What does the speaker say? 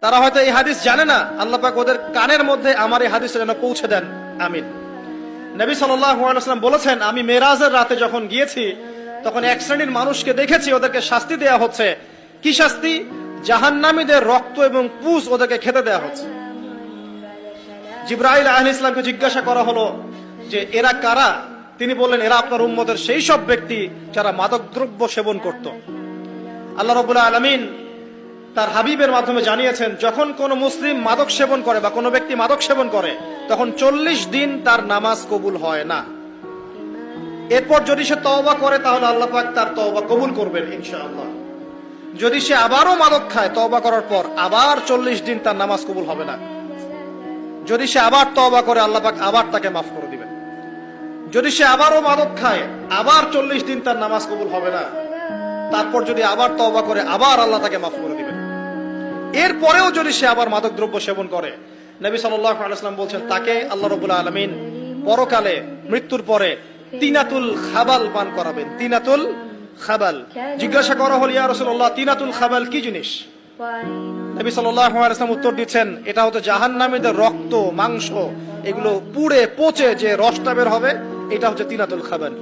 তারা হয়তো এই হাদিস জানে না, আল্লাহ পাক ওদের কানের মধ্যে আমার এই হাদিসটা যেন পৌঁছে দেন, আমিন। নবী সাল্লাল্লাহু আলাইহি ওয়াসাল্লাম বলেছেন, আমি মেরাজের রাতে যখন গিয়েছি তখন এক শ্রেণীর মানুষকে দেখেছি, ওদেরকে শাস্তি দেয়া হচ্ছে। কি শাস্তি? জাহান্নামীদের রক্ত এবং পুঁজ ওদেরকে খেতে দেয়া হচ্ছে। জিবরাইল আলাইহিস সালামকে জিজ্ঞাসা করা হলো যে এরা কারা? তিনি বললেন, এরা আপনার উম্মতের সেই সব ব্যক্তি যারা মাদকদ্রব্য সেবন করত। আল্লাহ রাব্বুল আলামিন তার হাবিবের মাধ্যমে জানিয়েছেন, যখন কোন মুসলিম মাদক সেবন করে বা কোনো ব্যক্তি মাদক সেবন করে তখন 40 দিন তার নামাজ কবুল হয় না। এরপর যদি সে তওবা করে তাহলে আল্লাহ পাক তার তওবা কবুল করবেন ইনশাআল্লাহ। যদি সে আবারও মাদক খায় তওবা করার পর, আবার 40 দিন তার নামাজ কবুল হবে না। যদি সে আবার তওবা করে আল্লাহ পাক আবার তাকে মাফ করে দিবেন। যদি সে আবারও মাদক খায় আবার 40 দিন তার নামাজ কবুল হবে না। তারপর যদি আবার তওবা করে আবার আল্লাহ তাকে মাফ করে দিবেন। এরপরেও যদি সে আবার মাদক দ্রব্য সেবন করে, নবী সাল্লাল্লাহু আলাইহি ওয়াসাল্লাম বলছেন তাকে আল্লাহ রাব্বুল আলামিন পরকালে মৃত্যুর পরে তিনাতুল খাবাল পান করাবেন। তিনাতুল খাবাল। জিজ্ঞাসা করা হল, ইয়া রাসূলুল্লাহ, তিনাতুল খাবাল কি জিনিস? নবী সাল্লাল্লাহু আলাইহি ওয়াসাল্লাম উত্তর দিচ্ছেন, এটা হচ্ছে জাহান্নামীদের রক্ত, মাংস, এগুলো পুড়ে পচে যে রসটা বের হবে, এটা হচ্ছে তিনাতুল খাবাল।